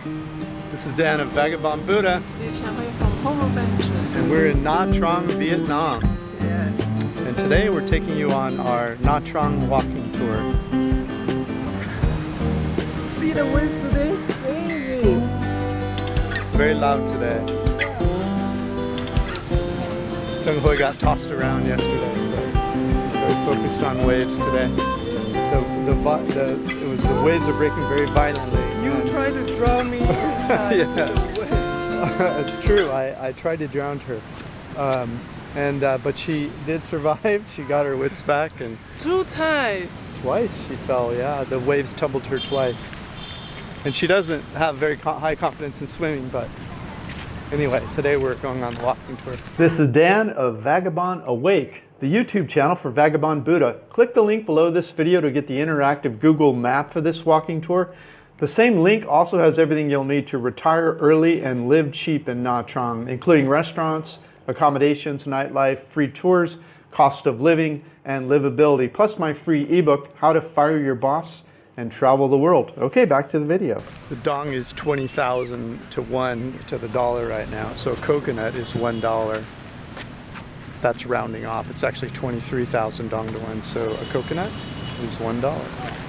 This is Dan of Vagabond Buddha. And we're in Nha Trang, Vietnam. Yes. And today we're taking you on our Nha Trang walking tour. See the wind today? Crazy. Very loud today. Sung Hui got tossed around yesterday, so very focused on waves today. The waves are breaking very violently. You tried to drown me inside. Yeah. It's true. I tried to drown her, but she did survive. She got her wits back, and 2 times. twice she fell. Yeah, the waves tumbled her twice, and she doesn't have very high confidence in swimming. But anyway, today we're going on the walking tour. This is Dan of Vagabond Awake, the YouTube channel for Vagabond Buddha. Click the link below this video to get the interactive Google map for this walking tour. The same link also has everything you'll need to retire early and live cheap in Nha Trang, including restaurants, accommodations, nightlife, free tours, cost of living, and livability, plus my free ebook, How to Fire Your Boss and Travel the World. Okay, back to the video. The dong is 20,000 to 1 to the dollar right now, so a coconut is $1. That's rounding off. It's actually 23,000 dong to 1, so a coconut is $1.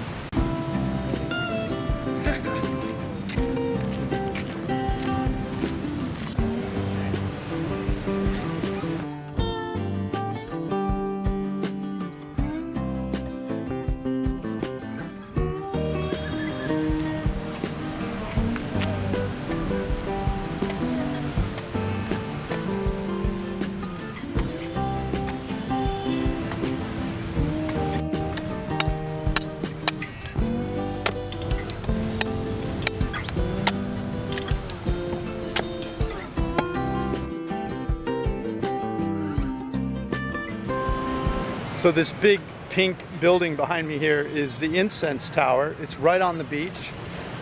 So this big pink building behind me here is the Incense Tower. It's right on the beach.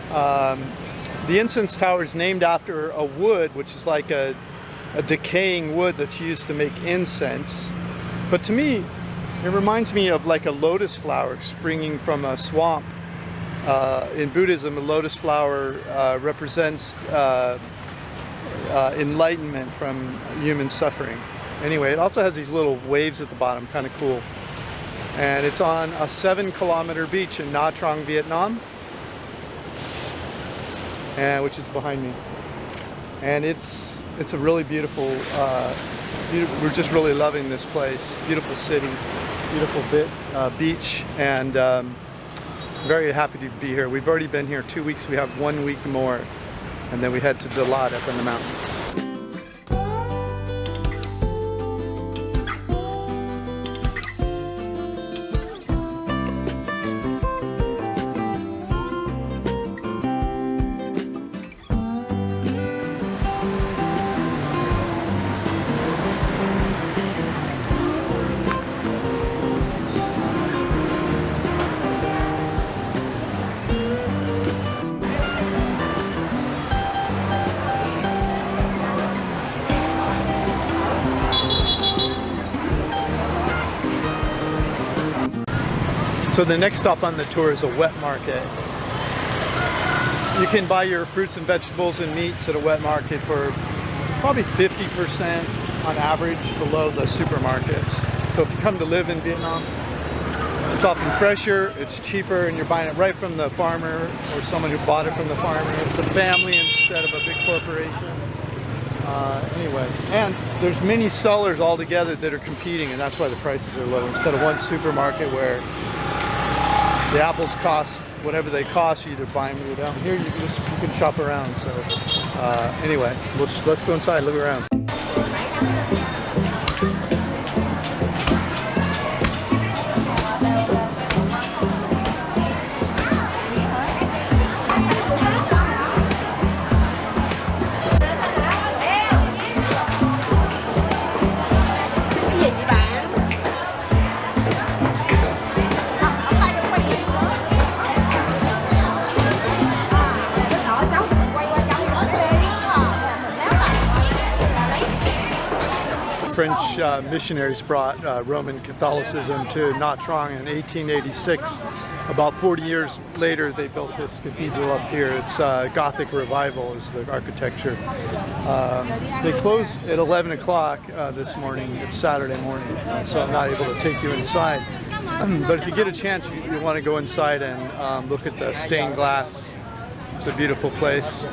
The Incense Tower is named after a wood, which is like a decaying wood that's used to make incense. But to me, it reminds me of like a lotus flower springing from a swamp. In Buddhism, a lotus flower represents enlightenment from human suffering. Anyway, it also has these little waves at the bottom, kind of cool. And it's on a 7-kilometer beach in Nha Trang, Vietnam, which is behind me. And it's a really beautiful, we're just really loving this place. Beautiful city, beautiful beach, and very happy to be here. We've already been here 2 weeks. We have 1 week more, and then we head to Dalat up in the mountains. So the next stop on the tour is a wet market. You can buy your fruits and vegetables and meats at a wet market for probably 50% on average below the supermarkets. So if you come to live in Vietnam, it's often fresher, it's cheaper, and you're buying it right from the farmer or someone who bought it from the farmer. It's a family instead of a big corporation. Anyway, and there's many sellers all together that are competing, and that's why the prices are low. Instead of one supermarket where the apples cost whatever they cost, you either buy them or down here. You can shop around. So anyway, let's go inside, look around. French missionaries brought Roman Catholicism to Nha Trang in 1886, about 40 years later, they built this cathedral up here. It's Gothic revival is the architecture. They close at 11 o'clock this morning. It's Saturday morning, so I'm not able to take you inside. But if you get a chance, you want to go inside and look at the stained glass. It's a beautiful place.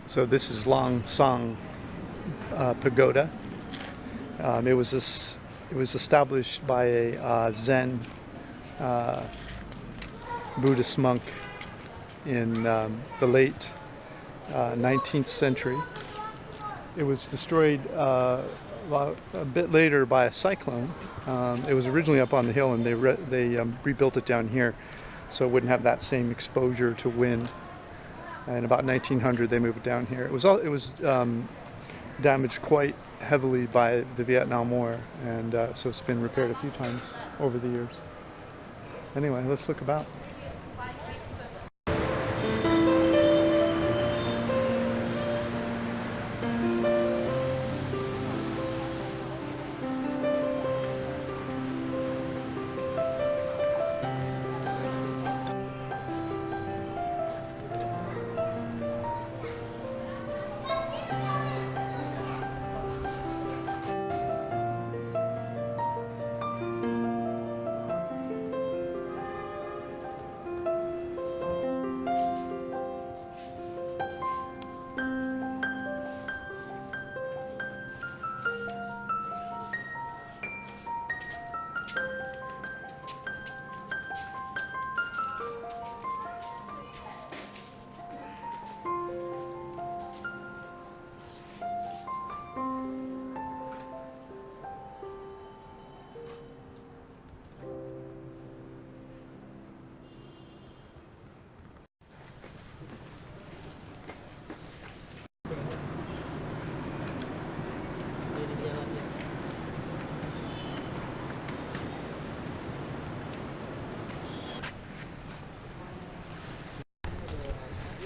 So this is Long Song Pagoda. It was established by a Zen Buddhist monk in the late 19th century. It was destroyed a bit later by a cyclone. It was originally up on the hill, and they rebuilt it down here so it wouldn't have that same exposure to wind. And about 1900, they moved down here. It was damaged quite heavily by the Vietnam War, and so it's been repaired a few times over the years. Anyway, let's look about.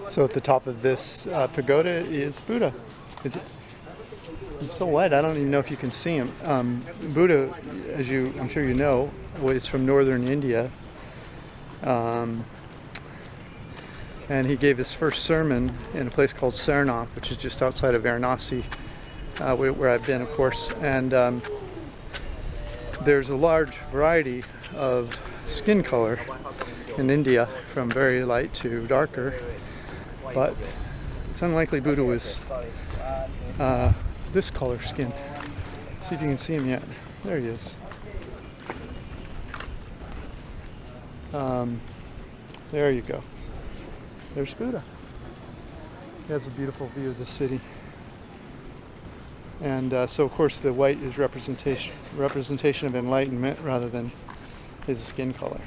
So at the top of this pagoda is Buddha. He's so white, I don't even know if you can see him. Buddha, as I'm sure you know, was from northern India. And he gave his first sermon in a place called Sarnath, which is just outside of Varanasi, where I've been, of course. And there's a large variety of skin color in India, from very light to darker. But it's unlikely Buddha was this color skin. Let's see if you can see him yet. There he is. There you go. There's Buddha. He has a beautiful view of the city. And so, of course, the white is representation of enlightenment rather than his skin color.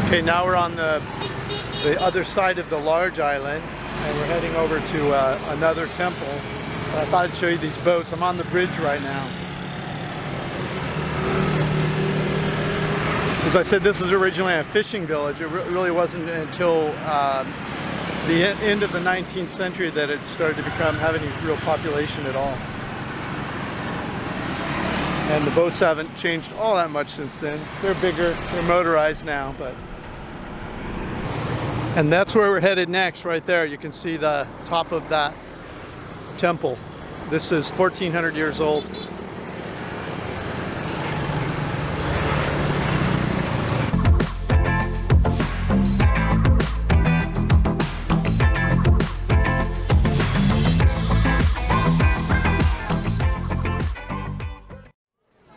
Okay, now we're on the other side of the large island, and we're heading over to another temple. I thought I'd show you these boats. I'm on the bridge right now. As I said, this was originally a fishing village. It really wasn't until the end of the 19th century that it started to have any real population at all. And the boats haven't changed all that much since then. They're bigger, they're motorized now, but. And that's where we're headed next, right there. You can see the top of that temple. This is 1400 years old.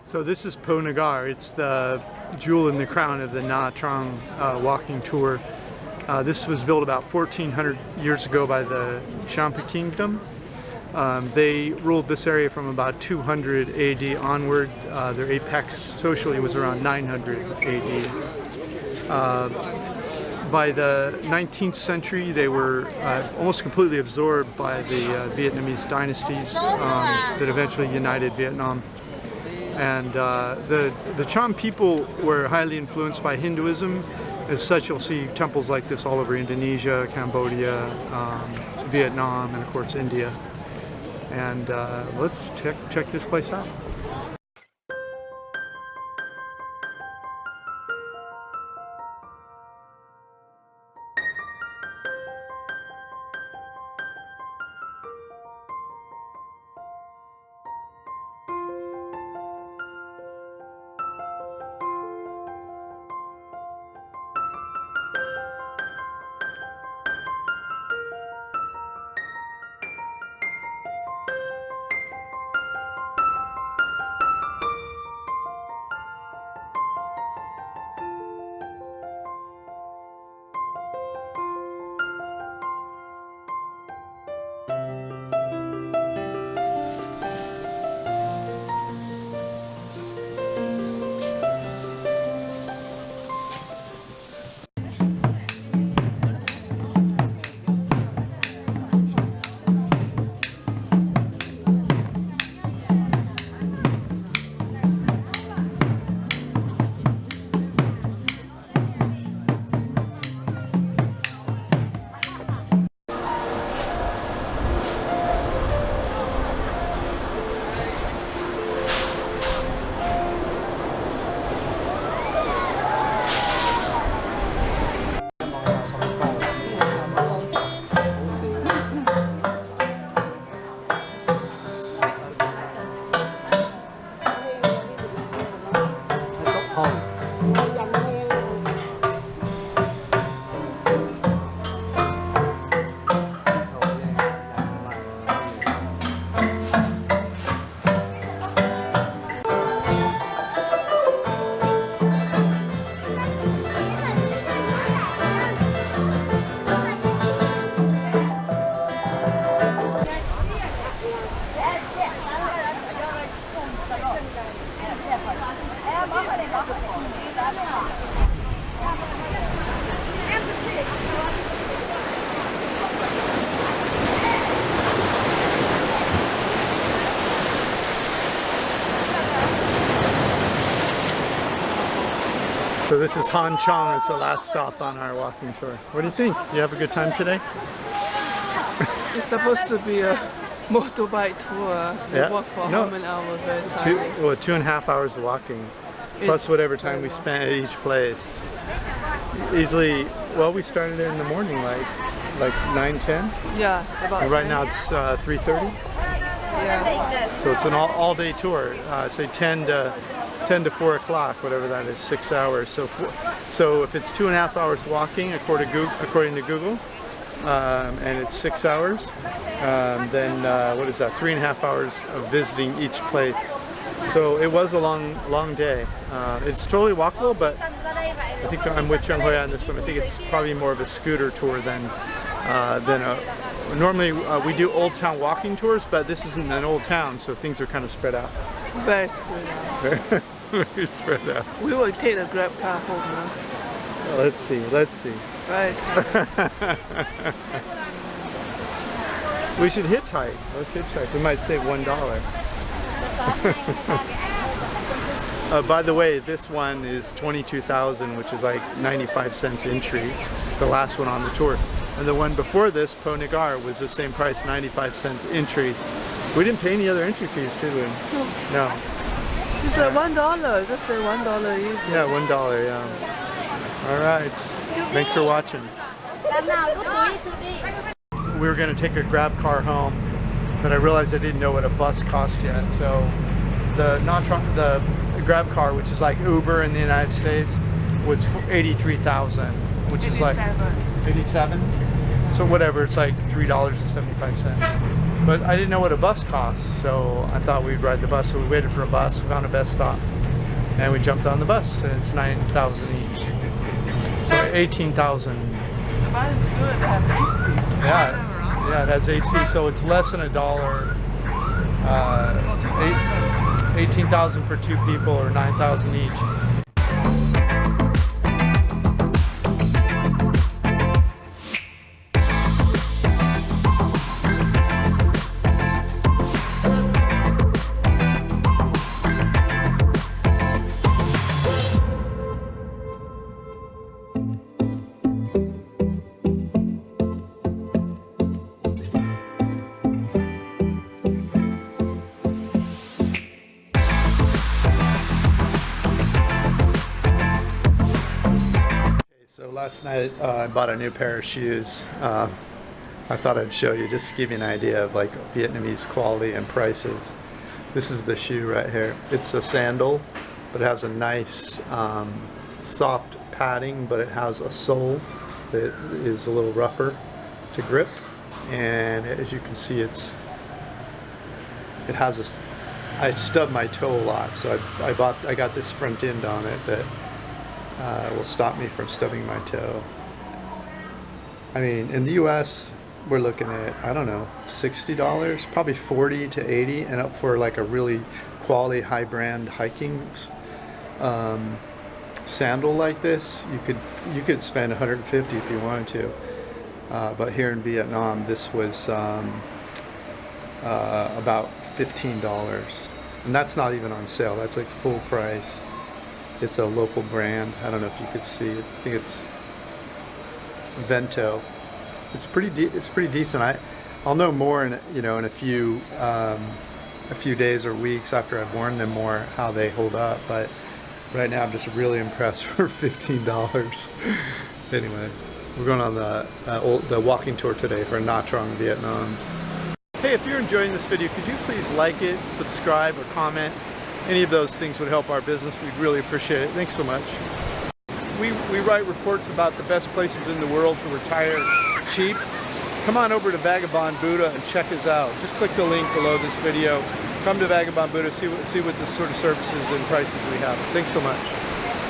So this is Po Nagar. It's the jewel in the crown of the Nha Trang walking tour. This was built about 1400 years ago by the Champa Kingdom. They ruled this area from about 200 AD onward. Their apex socially was around 900 AD. By the 19th century, they were almost completely absorbed by the Vietnamese dynasties that eventually united Vietnam. And the Cham people were highly influenced by Hinduism. As such, you'll see temples like this all over Indonesia, Cambodia, Vietnam, and of course India. And let's check this place out. So this is Han Chong. It's the last stop on our walking tour. What do you think? You have a good time today? It's supposed to be a motorbike tour. We Yeah. walk for No. how many hours at a time? 2.5 hours of walking, plus whatever time we spent at each place. Easily, well, we started there in the morning, like 9, 10. Yeah, about And right 10. now it's 3:30. Yeah. So it's an all-day tour. Say 10 to 4 o'clock, whatever that is, 6 hours. So if it's 2.5 hours walking, according to Google, and it's 6 hours, then what is that? 3.5 hours of visiting each place. So it was a long day. It's totally walkable, but I think I'm with Chung Hoya on this one. I think it's probably more of a scooter tour than a. Normally we do old town walking tours, but this isn't an old town, so things are kind of spread out. Very spread out. Very spread out. We will take the grab car home now. Let's see. Right. We should hitchhike. Let's hitchhike. We might save $1. By the way, this one is 22,000, which is like 95 cents entry, the last one on the tour. And the one before this, Po Nagar, was the same price, 95 cents entry. We didn't pay any other entry fees, did we? No. It's $1. Just say $1 easy. Yeah, $1, yeah. All right. Thanks for watching. We were going to take a grab car home, but I realized I didn't know what a bus cost yet. So the grab car, which is like Uber in the United States, was 83,000, which is like 87. So whatever, it's like $3.75. But I didn't know what a bus cost, so I thought we'd ride the bus. So we waited for a bus, found a bus stop, and we jumped on the bus, and it's 9,000 each. So 18,000. The bus is good. They have AC. Yeah, it has AC, so it's less than $1. 18,000 for 2 people, or 9,000 each. So last night I bought a new pair of shoes. I thought I'd show you, just to give you an idea of like Vietnamese quality and prices. This is the shoe right here. It's a sandal, but it has a nice soft padding, but it has a sole that is a little rougher to grip. And as you can see, it has a, I stub my toe a lot, so I got this front end on it that will stop me from stubbing my toe. I mean, in the US, we're looking at, I don't know, $60, probably 40 to 80, and up for like a really quality high brand hiking sandal like this, you could spend 150 if you wanted to. But here in Vietnam, this was about $15, and that's not even on sale. That's like full price. It's a local brand. I don't know if you could see it. I think it's Vento. It's pretty decent. I'll know more in a few days or weeks after I've worn them more how they hold up. But right now I'm just really impressed for $15. Anyway, we're going on the walking tour today for Nha Trang, Vietnam. Hey, if you're enjoying this video, could you please like it, subscribe, or comment? Any of those things would help our business. We'd really appreciate it. Thanks so much. We write reports about the best places in the world to retire cheap. Come on over to Vagabond Buddha and check us out. Just click the link below this video. Come to Vagabond Buddha, see what the sort of services and prices we have. Thanks so much.